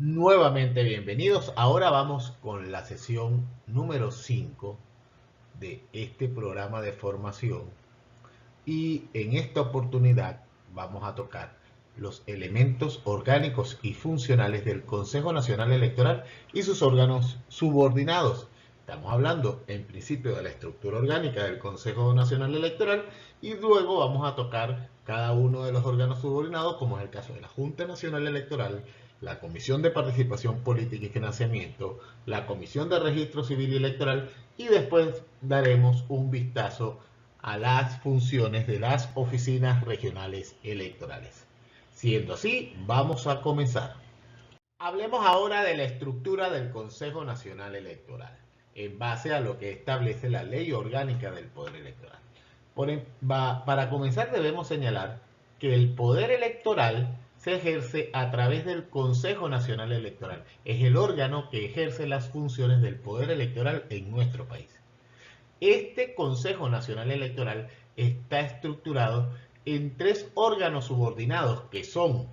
Nuevamente bienvenidos. Ahora vamos con la sesión número 5 de este programa de formación y en esta oportunidad vamos a tocar los elementos orgánicos y funcionales del Consejo Nacional Electoral y sus órganos subordinados. Estamos hablando en principio de la estructura orgánica del Consejo Nacional Electoral y luego vamos a tocar cada uno de los órganos subordinados, como es el caso de la Junta Nacional Electoral, la Comisión de Participación Política y Financiamiento, la Comisión de Registro Civil y Electoral, y después daremos un vistazo a las funciones de las oficinas regionales electorales. Siendo así, vamos a comenzar. Hablemos ahora de la estructura del Consejo Nacional Electoral, en base a lo que establece la Ley Orgánica del Poder Electoral. Para comenzar debemos señalar que el poder electoral se ejerce a través del Consejo Nacional Electoral. Es el órgano que ejerce las funciones del poder electoral en nuestro país. Este Consejo Nacional Electoral está estructurado en tres órganos subordinados que son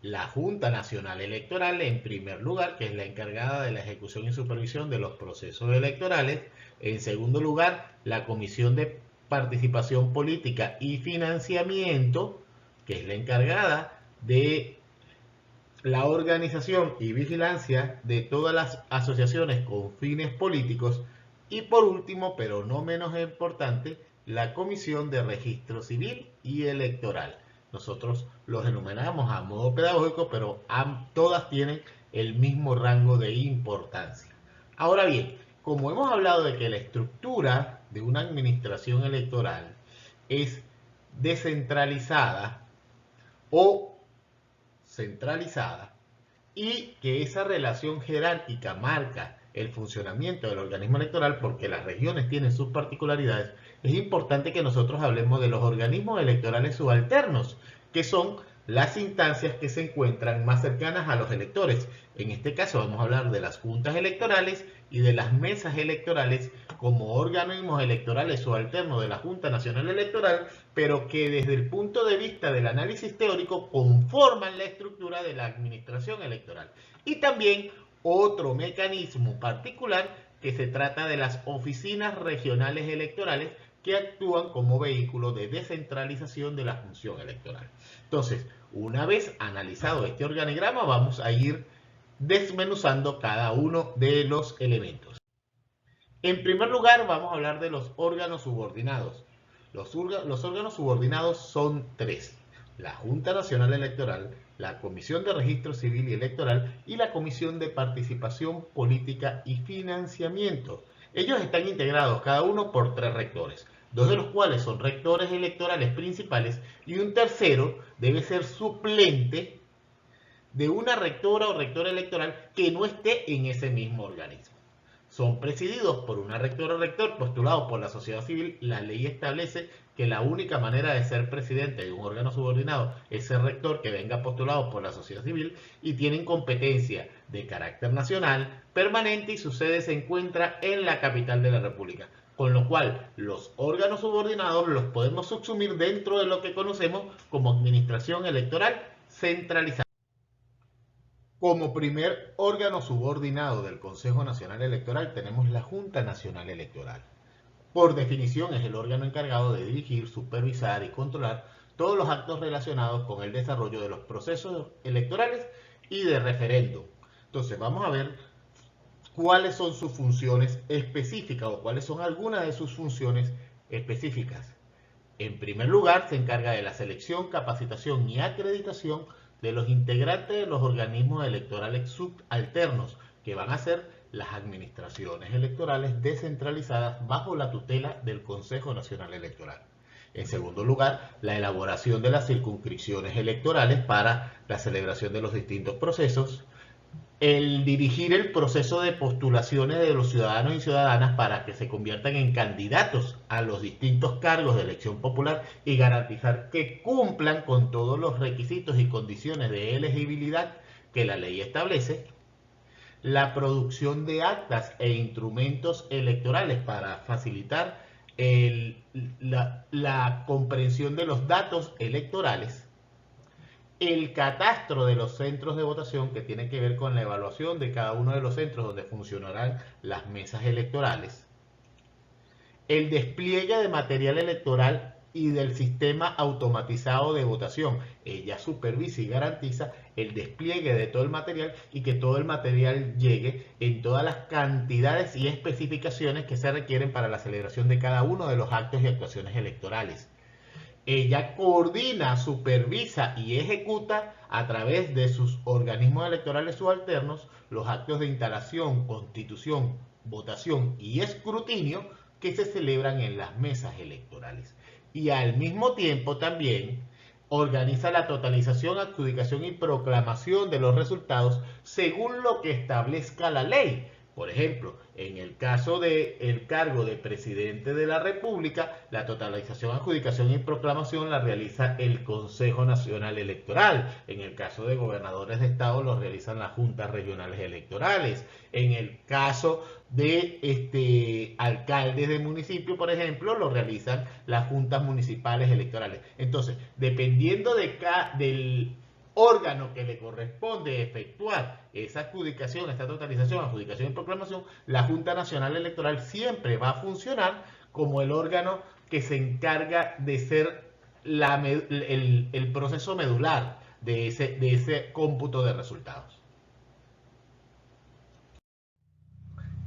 la Junta Nacional Electoral, en primer lugar, que es la encargada de la ejecución y supervisión de los procesos electorales. En segundo lugar, la Comisión de Participación Política y Financiamiento, que es la encargada de la organización y vigilancia de todas las asociaciones con fines políticos. Y por último, pero no menos importante, la Comisión de Registro Civil y Electoral. Nosotros los enumeramos a modo pedagógico, pero todas tienen el mismo rango de importancia. Ahora bien, como hemos hablado de que la estructura de una administración electoral es descentralizada o centralizada, y que esa relación jerárquica marca el funcionamiento del organismo electoral porque las regiones tienen sus particularidades, es importante que nosotros hablemos de los organismos electorales subalternos, que son las instancias que se encuentran más cercanas a los electores. En este caso vamos a hablar de las juntas electorales y de las mesas electorales como organismos electorales subalternos de la Junta Nacional Electoral, pero que desde el punto de vista del análisis teórico conforman la estructura de la administración electoral. Y también otro mecanismo particular que se trata de las oficinas regionales electorales que actúan como vehículo de descentralización de la función electoral. Entonces, una vez analizado este organigrama, vamos a ir desmenuzando cada uno de los elementos. En primer lugar, vamos a hablar de los órganos subordinados. Los órganos subordinados son tres: la Junta Nacional Electoral, la Comisión de Registro Civil y Electoral y la Comisión de Participación Política y Financiamiento. Ellos están integrados cada uno por tres rectores, dos de los cuales son rectores electorales principales y un tercero debe ser suplente de una rectora o rector electoral que no esté en ese mismo organismo. Son presididos por una rectora o rector postulados por la sociedad civil. La ley establece que la única manera de ser presidente de un órgano subordinado es ser rector que venga postulado por la sociedad civil, y tienen competencia de carácter nacional permanente y su sede se encuentra en la capital de la República. Con lo cual, los órganos subordinados los podemos subsumir dentro de lo que conocemos como administración electoral centralizada. Como primer órgano subordinado del Consejo Nacional Electoral tenemos la Junta Nacional Electoral. Por definición es el órgano encargado de dirigir, supervisar y controlar todos los actos relacionados con el desarrollo de los procesos electorales y de referéndum. Entonces vamos a ver cuáles son sus funciones específicas o cuáles son algunas de sus funciones específicas. En primer lugar, se encarga de la selección, capacitación y acreditación de los integrantes de los organismos electorales subalternos, que van a ser las administraciones electorales descentralizadas bajo la tutela del Consejo Nacional Electoral. En segundo lugar, la elaboración de las circunscripciones electorales para la celebración de los distintos procesos, el dirigir el proceso de postulaciones de los ciudadanos y ciudadanas para que se conviertan en candidatos a los distintos cargos de elección popular y garantizar que cumplan con todos los requisitos y condiciones de elegibilidad que la ley establece, la producción de actas e instrumentos electorales para facilitar la comprensión de los datos electorales, el catastro de los centros de votación, que tiene que ver con la evaluación de cada uno de los centros donde funcionarán las mesas electorales, el despliegue de material electoral y del sistema automatizado de votación. Ella supervisa y garantiza el despliegue de todo el material y que todo el material llegue en todas las cantidades y especificaciones que se requieren para la celebración de cada uno de los actos y actuaciones electorales. Ella coordina, supervisa y ejecuta a través de sus organismos electorales subalternos los actos de instalación, constitución, votación y escrutinio que se celebran en las mesas electorales. Y al mismo tiempo también organiza la totalización, adjudicación y proclamación de los resultados según lo que establezca la ley. Por ejemplo, en el caso del cargo de presidente de la República, la totalización, adjudicación y proclamación la realiza el Consejo Nacional Electoral. En el caso de gobernadores de estado, lo realizan las juntas regionales electorales. En el caso de alcaldes de municipio, por ejemplo, lo realizan las juntas municipales electorales. Entonces, dependiendo del órgano que le corresponde efectuar esa adjudicación, esta totalización, adjudicación y proclamación, la Junta Nacional Electoral siempre va a funcionar como el órgano que se encarga de ser el proceso medular de ese cómputo de resultados.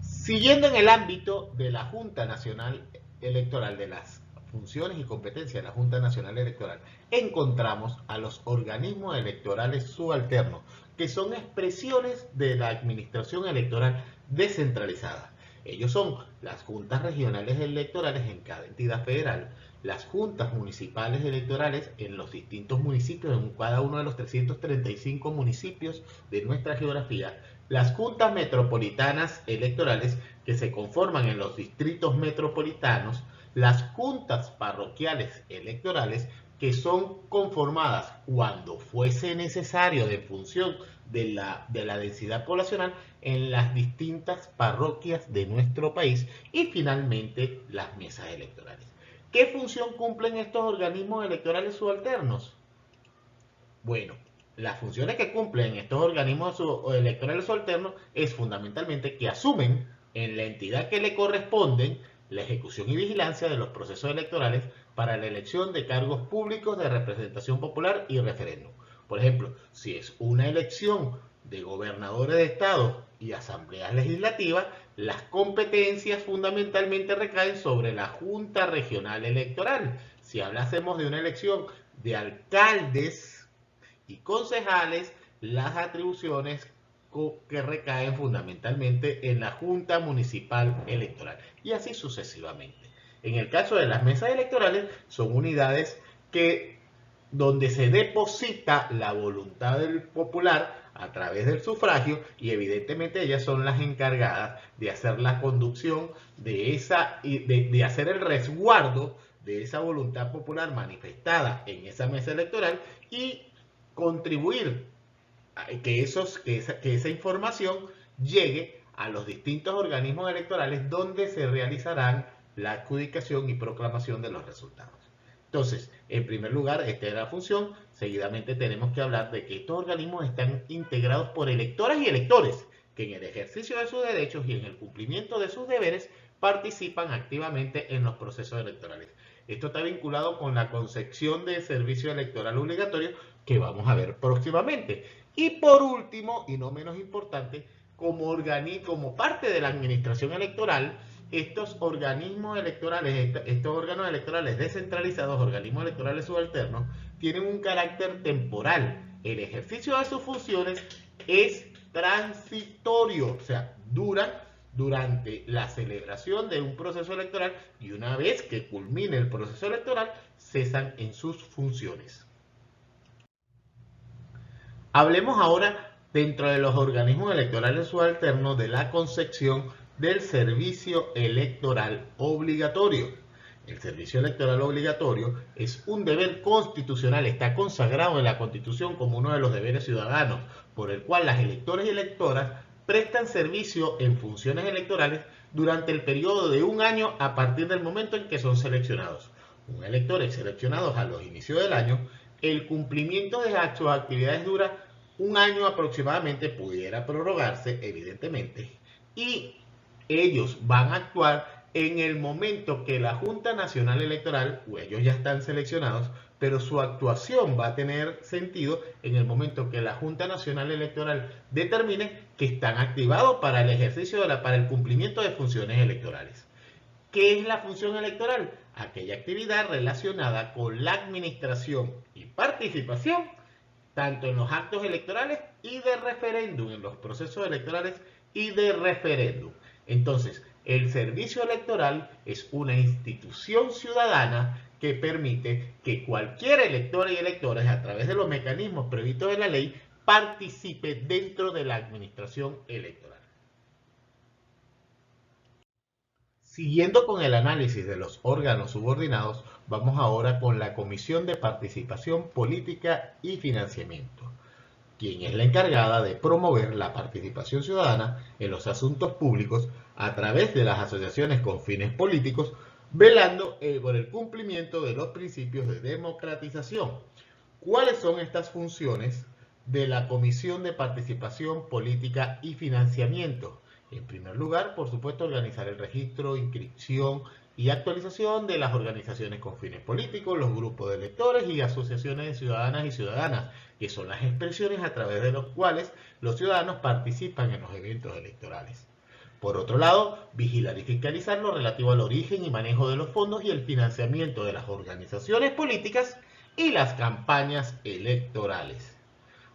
Siguiendo en el ámbito de la Junta Nacional Electoral, de las funciones y competencias de la Junta Nacional Electoral, encontramos a los organismos electorales subalternos, que son expresiones de la administración electoral descentralizada. Ellos son las juntas regionales electorales en cada entidad federal, las juntas municipales electorales en los distintos municipios, en cada uno de los 335 municipios de nuestra geografía, las juntas metropolitanas electorales que se conforman en los distritos metropolitanos, las juntas parroquiales electorales que son conformadas cuando fuese necesario de función de la densidad poblacional en las distintas parroquias de nuestro país y finalmente las mesas electorales. ¿Qué función cumplen estos organismos electorales subalternos? Bueno, las funciones que cumplen estos organismos electorales subalternos es fundamentalmente que asumen en la entidad que le corresponden la ejecución y vigilancia de los procesos electorales para la elección de cargos públicos de representación popular y referéndum. Por ejemplo, si es una elección de gobernadores de estado y asambleas legislativas, las competencias fundamentalmente recaen sobre la Junta Regional Electoral. Si hablásemos de una elección de alcaldes y concejales, las atribuciones que recaen fundamentalmente en la Junta Municipal Electoral y así sucesivamente. En el caso de las mesas electorales, son unidades donde se deposita la voluntad del popular a través del sufragio y evidentemente ellas son las encargadas de hacer la conducción de hacer el resguardo de esa voluntad popular manifestada en esa mesa electoral y contribuir a que esa información llegue a los distintos organismos electorales donde se realizarán la adjudicación y proclamación de los resultados. Entonces, en primer lugar, esta es la función. Seguidamente tenemos que hablar de que estos organismos están integrados por electoras y electores que en el ejercicio de sus derechos y en el cumplimiento de sus deberes participan activamente en los procesos electorales. Esto está vinculado con la concepción de servicio electoral obligatorio que vamos a ver próximamente. Y por último, y no menos importante, como parte de la administración electoral, estos organismos electorales, estos órganos electorales descentralizados, organismos electorales subalternos, tienen un carácter temporal. El ejercicio de sus funciones es transitorio, o sea, duran durante la celebración de un proceso electoral y una vez que culmine el proceso electoral, cesan en sus funciones. Hablemos ahora, dentro de los organismos electorales subalternos, de la concepción del servicio electoral obligatorio. El servicio electoral obligatorio es un deber constitucional, está consagrado en la Constitución como uno de los deberes ciudadanos, por el cual las electores y electoras prestan servicio en funciones electorales durante el periodo de un año a partir del momento en que son seleccionados. Un elector es seleccionado a los inicios del año, el cumplimiento de sus actividades dura un año aproximadamente, pudiera prorrogarse evidentemente, y ellos van a actuar en el momento que la Junta Nacional Electoral, o ellos ya están seleccionados, pero su actuación va a tener sentido en el momento que la Junta Nacional Electoral determine que están activados para el ejercicio para el cumplimiento de funciones electorales. ¿Qué es la función electoral? Aquella actividad relacionada con la administración y participación tanto en los actos electorales y de referéndum, en los procesos electorales y de referéndum. Entonces, el servicio electoral es una institución ciudadana que permite que cualquier elector y electores, a través de los mecanismos previstos en la ley, participe dentro de la administración electoral. Siguiendo con el análisis de los órganos subordinados, vamos ahora con la Comisión de Participación Política y Financiamiento, quien es la encargada de promover la participación ciudadana en los asuntos públicos a través de las asociaciones con fines políticos, velando por el cumplimiento de los principios de democratización. ¿Cuáles son estas funciones de la Comisión de Participación Política y Financiamiento? En primer lugar, por supuesto, organizar el registro, inscripción y actualización de las organizaciones con fines políticos, los grupos de electores y asociaciones de ciudadanas y ciudadanas, que son las expresiones a través de las cuales los ciudadanos participan en los eventos electorales. Por otro lado, vigilar y fiscalizar lo relativo al origen y manejo de los fondos y el financiamiento de las organizaciones políticas y las campañas electorales.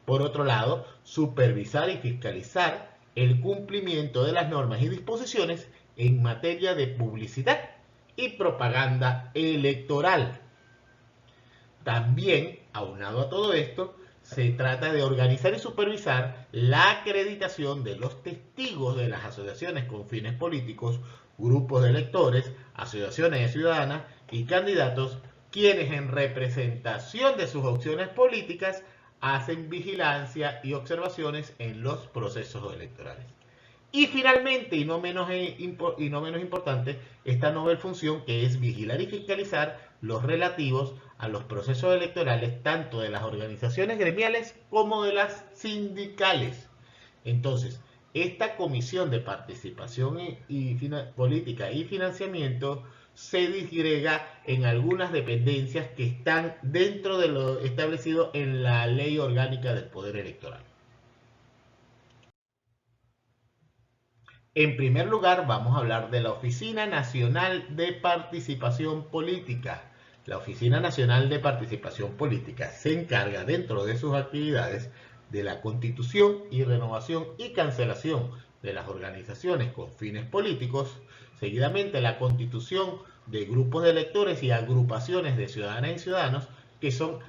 Por otro lado, supervisar y fiscalizar el cumplimiento de las normas y disposiciones en materia de publicidad y propaganda electoral. También, aunado a todo esto, se trata de organizar y supervisar la acreditación de los testigos de las asociaciones con fines políticos, grupos de electores, asociaciones de ciudadanas y candidatos, quienes en representación de sus opciones políticas hacen vigilancia y observaciones en los procesos electorales. Y finalmente, y no menos importante, esta novel función que es vigilar y fiscalizar los relativos a los procesos electorales tanto de las organizaciones gremiales como de las sindicales. Entonces, esta Comisión de Participación Política y Financiamiento se disgrega en algunas dependencias que están dentro de lo establecido en la Ley Orgánica del Poder Electoral. En primer lugar, vamos a hablar de la Oficina Nacional de Participación Política. La Oficina Nacional de Participación Política se encarga dentro de sus actividades de la constitución y renovación y cancelación de las organizaciones con fines políticos, seguidamente la constitución de grupos de electores y agrupaciones de ciudadanas y ciudadanos que son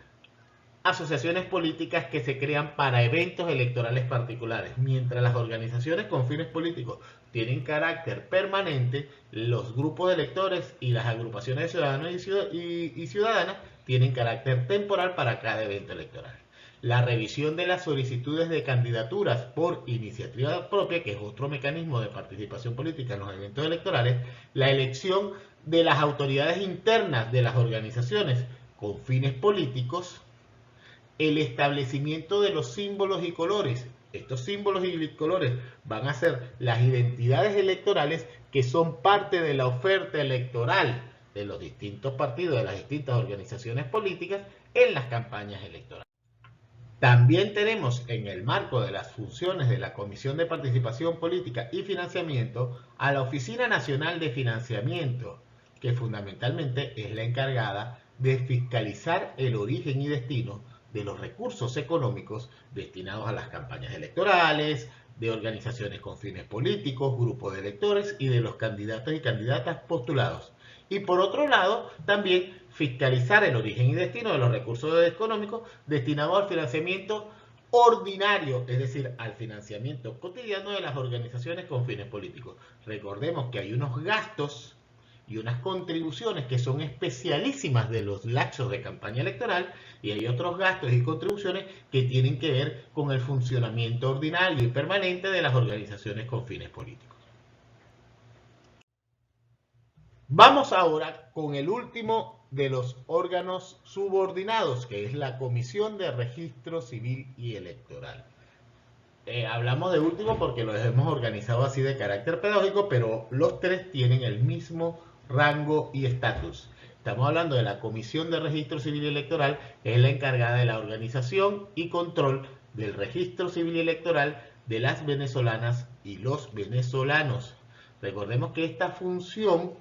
asociaciones políticas que se crean para eventos electorales particulares. Mientras las organizaciones con fines políticos tienen carácter permanente, los grupos de electores y las agrupaciones de ciudadanos y ciudadanas tienen carácter temporal para cada evento electoral. La revisión de las solicitudes de candidaturas por iniciativa propia, que es otro mecanismo de participación política en los eventos electorales, la elección de las autoridades internas de las organizaciones con fines políticos, el establecimiento de los símbolos y colores. Estos símbolos y colores van a ser las identidades electorales que son parte de la oferta electoral de los distintos partidos, de las distintas organizaciones políticas en las campañas electorales. También tenemos en el marco de las funciones de la Comisión de Participación Política y Financiamiento a la Oficina Nacional de Financiamiento, que fundamentalmente es la encargada de fiscalizar el origen y destino de los recursos económicos destinados a las campañas electorales, de organizaciones con fines políticos, grupos de electores y de los candidatos y candidatas postulados. Y por otro lado, también fiscalizar el origen y destino de los recursos económicos destinados al financiamiento ordinario, es decir, al financiamiento cotidiano de las organizaciones con fines políticos. Recordemos que hay unos gastos y unas contribuciones que son especialísimas de los lapsos de campaña electoral y hay otros gastos y contribuciones que tienen que ver con el funcionamiento ordinario y permanente de las organizaciones con fines políticos. Vamos ahora con el último de los órganos subordinados, que es la Comisión de Registro Civil y Electoral. Hablamos de último porque los hemos organizado así de carácter pedagógico, pero los tres tienen el mismo rango y estatus. Estamos hablando de la Comisión de Registro Civil y Electoral, que es la encargada de la organización y control del registro civil y electoral de las venezolanas y los venezolanos. Recordemos que esta función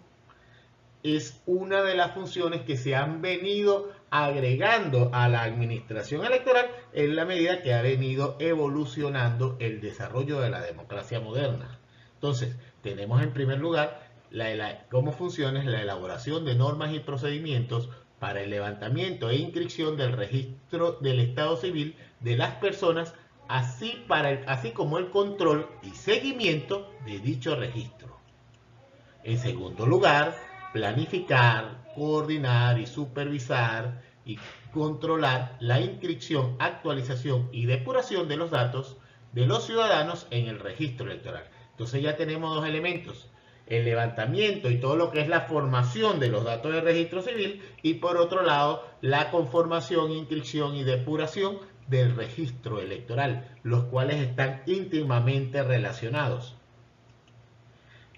es una de las funciones que se han venido agregando a la administración electoral en la medida que ha venido evolucionando el desarrollo de la democracia moderna. Entonces, tenemos en primer lugar como funciones la elaboración de normas y procedimientos para el levantamiento e inscripción del registro del Estado civil de las personas, así como el control y seguimiento de dicho registro. En segundo lugar, planificar, coordinar y supervisar y controlar la inscripción, actualización y depuración de los datos de los ciudadanos en el registro electoral. Entonces ya tenemos dos elementos: el levantamiento y todo lo que es la formación de los datos del registro civil, y por otro lado la conformación, inscripción y depuración del registro electoral, los cuales están íntimamente relacionados.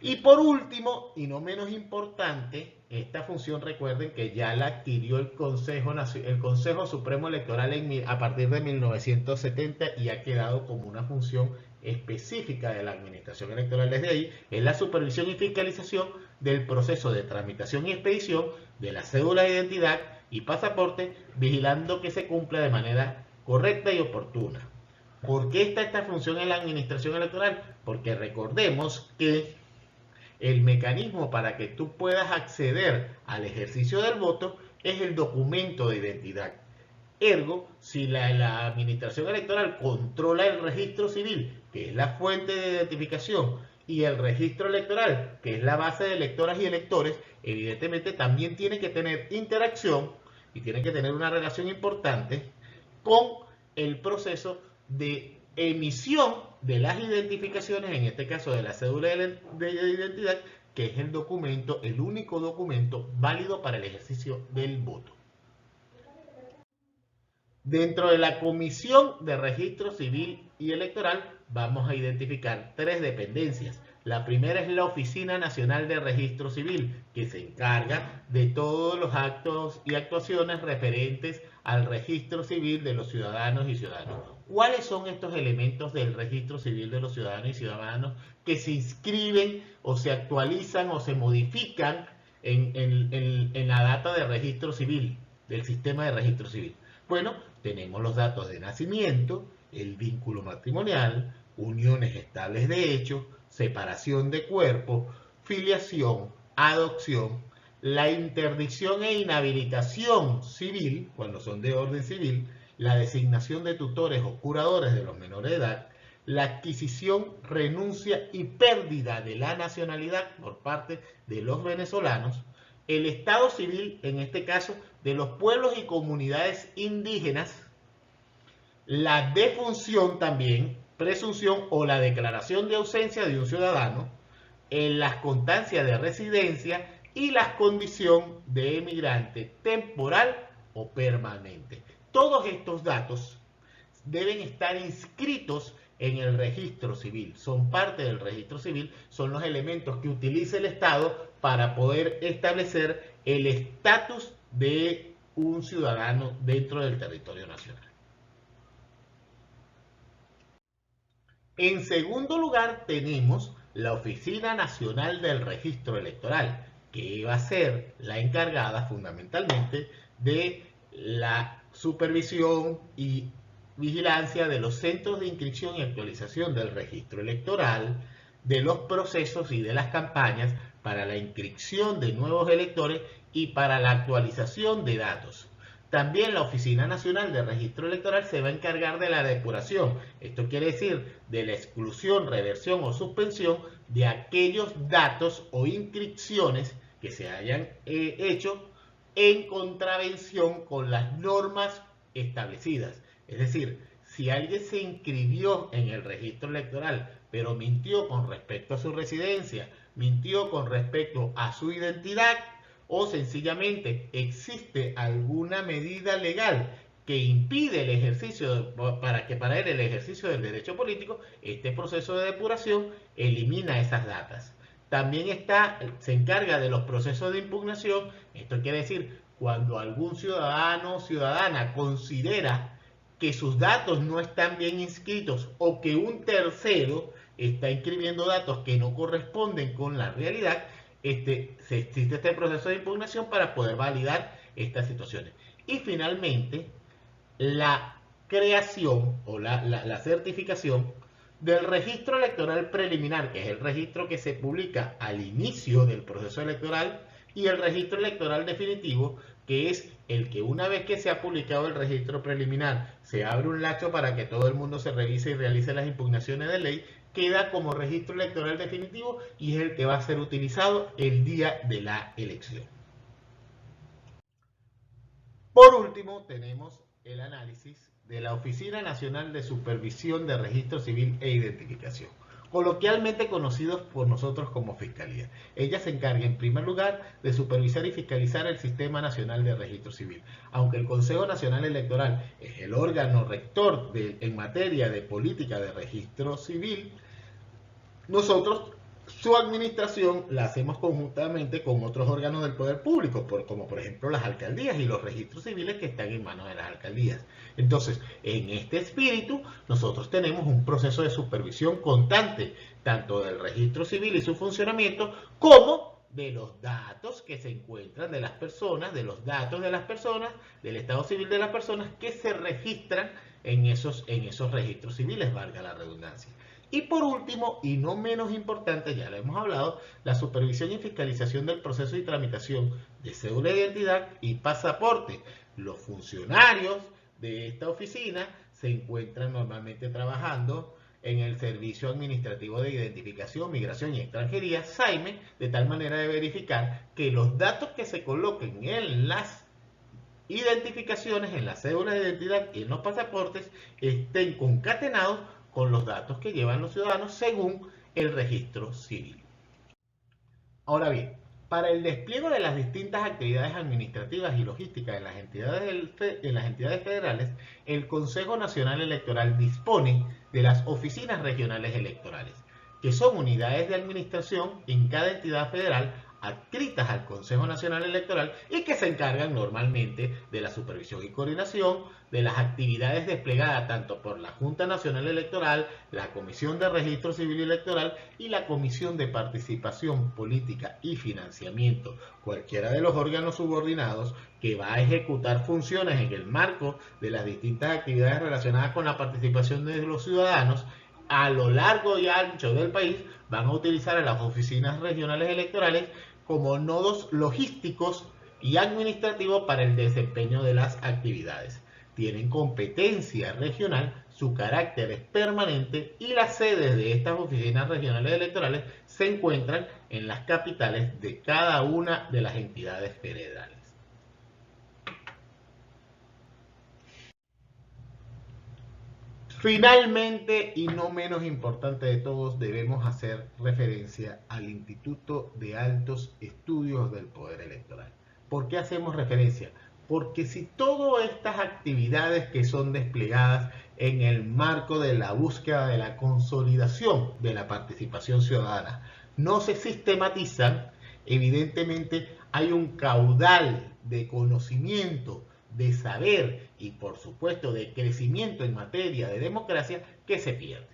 Y por último, y no menos importante, esta función, recuerden que ya la adquirió el Consejo Supremo Electoral a partir de 1970 y ha quedado como una función específica de la administración electoral desde ahí, es la supervisión y fiscalización del proceso de tramitación y expedición de la cédula de identidad y pasaporte, vigilando que se cumpla de manera correcta y oportuna. ¿Por qué está esta función en la administración electoral? Porque recordemos que el mecanismo para que tú puedas acceder al ejercicio del voto es el documento de identidad. Ergo, si la administración electoral controla el registro civil, que es la fuente de identificación, y el registro electoral, que es la base de electoras y electores, evidentemente también tiene que tener interacción y tiene que tener una relación importante con el proceso de emisión de las identificaciones, en este caso de la cédula de identidad, que es el único documento válido para el ejercicio del voto. Dentro de la Comisión de Registro Civil y Electoral vamos a identificar tres dependencias. La primera es la Oficina Nacional de Registro Civil, que se encarga de todos los actos y actuaciones referentes al registro civil de los ciudadanos y ciudadanas. ¿Cuáles son estos elementos del registro civil de los ciudadanos y ciudadanos que se inscriben o se actualizan o se modifican en la data de registro civil, del sistema de registro civil? Bueno, tenemos los datos de nacimiento, el vínculo matrimonial, uniones estables de hecho, separación de cuerpos, filiación, adopción, la interdicción e inhabilitación civil, cuando son de orden civil, la designación de tutores o curadores de los menores de edad, la adquisición, renuncia y pérdida de la nacionalidad por parte de los venezolanos, el estado civil, en este caso, de los pueblos y comunidades indígenas, la defunción también, presunción o la declaración de ausencia de un ciudadano, las constancias de residencia y la condición de emigrante temporal o permanente. Todos estos datos deben estar inscritos en el registro civil, son parte del registro civil, son los elementos que utiliza el Estado para poder establecer el estatus de un ciudadano dentro del territorio nacional. En segundo lugar tenemos la Oficina Nacional del Registro Electoral, que va a ser la encargada fundamentalmente de la supervisión y vigilancia de los centros de inscripción y actualización del registro electoral, de los procesos y de las campañas para la inscripción de nuevos electores y para la actualización de datos. También la Oficina Nacional de Registro Electoral se va a encargar de la depuración. Esto quiere decir de la exclusión, reversión o suspensión de aquellos datos o inscripciones que se hayan hecho en contravención con las normas establecidas. Es decir, si alguien se inscribió en el registro electoral, pero mintió con respecto a su residencia, mintió con respecto a su identidad, o sencillamente existe alguna medida legal que impide el ejercicio, para él el ejercicio del derecho político, este proceso de depuración elimina esas datas. También se encarga de los procesos de impugnación. Esto quiere decir, cuando algún ciudadano o ciudadana considera que sus datos no están bien inscritos o que un tercero está inscribiendo datos que no corresponden con la realidad, existe este proceso de impugnación para poder validar estas situaciones. Y finalmente, la creación o la certificación del registro electoral preliminar, que es el registro que se publica al inicio del proceso electoral, y el registro electoral definitivo, que es el que una vez que se ha publicado el registro preliminar, se abre un lacho para que todo el mundo se revise y realice las impugnaciones de ley, queda como registro electoral definitivo y es el que va a ser utilizado el día de la elección. Por último, tenemos el análisis de la Oficina Nacional de Supervisión de Registro Civil e Identificación, coloquialmente conocidos por nosotros como Fiscalía. Ella se encarga, en primer lugar, de supervisar y fiscalizar el Sistema Nacional de Registro Civil. Aunque el Consejo Nacional Electoral es el órgano rector en materia de política de registro civil, nosotros su administración la hacemos conjuntamente con otros órganos del poder público, como por ejemplo las alcaldías y los registros civiles que están en manos de las alcaldías. Entonces, en este espíritu, nosotros tenemos un proceso de supervisión constante, tanto del registro civil y su funcionamiento, como de los datos que se encuentran de las personas, de los datos de las personas, del estado civil de las personas que se registran en esos registros civiles, valga la redundancia. Y por último, y no menos importante, ya lo hemos hablado, la supervisión y fiscalización del proceso y tramitación de cédula de identidad y pasaporte. Los funcionarios de esta oficina se encuentran normalmente trabajando en el Servicio Administrativo de Identificación, Migración y Extranjería, SAIME, de tal manera de verificar que los datos que se coloquen en las identificaciones, en las cédulas de identidad y en los pasaportes estén concatenados con los datos que llevan los ciudadanos según el registro civil. Ahora bien, para el despliegue de las distintas actividades administrativas y logísticas en las entidades federales, el Consejo Nacional Electoral dispone de las oficinas regionales electorales, que son unidades de administración en cada entidad federal adscritas al Consejo Nacional Electoral y que se encargan normalmente de la supervisión y coordinación de las actividades desplegadas tanto por la Junta Nacional Electoral, la Comisión de Registro Civil y Electoral y la Comisión de Participación Política y Financiamiento, cualquiera de los órganos subordinados que va a ejecutar funciones en el marco de las distintas actividades relacionadas con la participación de los ciudadanos a lo largo y ancho del país. Van a utilizar a las oficinas regionales electorales como nodos logísticos y administrativos para el desempeño de las actividades. Tienen competencia regional, su carácter es permanente y las sedes de estas oficinas regionales electorales se encuentran en las capitales de cada una de las entidades federales. Finalmente, y no menos importante de todos, debemos hacer referencia al Instituto de Altos Estudios del Poder Electoral. ¿Por qué hacemos referencia? Porque si todas estas actividades que son desplegadas en el marco de la búsqueda de la consolidación de la participación ciudadana no se sistematizan, evidentemente hay un caudal de conocimiento, de saber y por supuesto de crecimiento en materia de democracia que se pierde.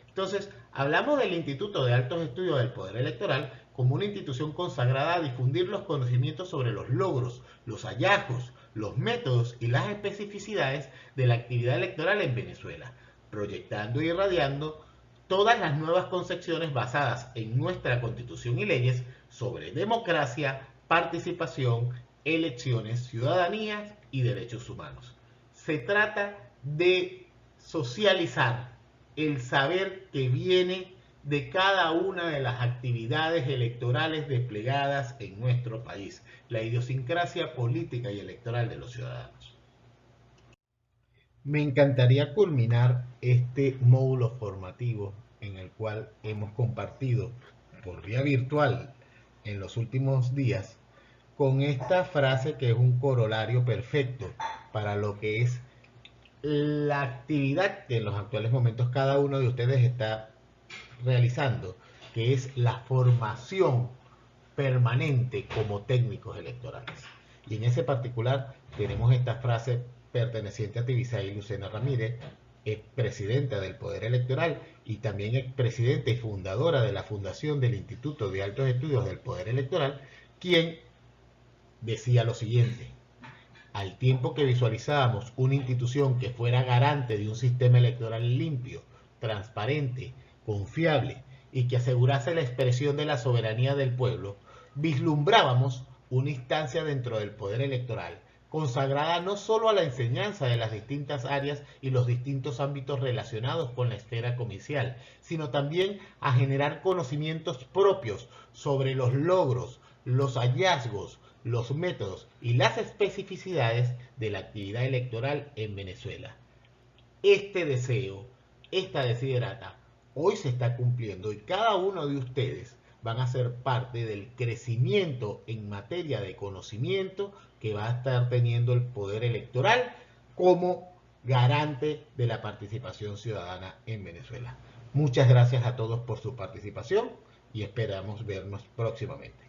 Entonces, hablamos del Instituto de Altos Estudios del Poder Electoral como una institución consagrada a difundir los conocimientos sobre los logros, los hallazgos, los métodos y las especificidades de la actividad electoral en Venezuela, proyectando y irradiando todas las nuevas concepciones basadas en nuestra Constitución y leyes sobre democracia, participación, elecciones, ciudadanía y derechos humanos. Se trata de socializar el saber que viene de cada una de las actividades electorales desplegadas en nuestro país, la idiosincrasia política y electoral de los ciudadanos. Me encantaría culminar este módulo formativo en el cual hemos compartido por vía virtual en los últimos días con esta frase que es un corolario perfecto para lo que es la actividad que en los actuales momentos cada uno de ustedes está realizando, que es la formación permanente como técnicos electorales. Y en ese particular tenemos esta frase perteneciente a Tibisay Lucena Ramírez, presidenta del Poder Electoral y también expresidenta y fundadora de la fundación del Instituto de Altos Estudios del Poder Electoral, quien decía lo siguiente: al tiempo que visualizábamos una institución que fuera garante de un sistema electoral limpio, transparente, confiable y que asegurase la expresión de la soberanía del pueblo, vislumbrábamos una instancia dentro del poder electoral consagrada no solo a la enseñanza de las distintas áreas y los distintos ámbitos relacionados con la esfera comicial, sino también a generar conocimientos propios sobre los logros, los hallazgos, los métodos y las especificidades de la actividad electoral en Venezuela. Este deseo, esta desiderata, hoy se está cumpliendo y cada uno de ustedes van a ser parte del crecimiento en materia de conocimiento que va a estar teniendo el poder electoral como garante de la participación ciudadana en Venezuela. Muchas gracias a todos por su participación y esperamos vernos próximamente.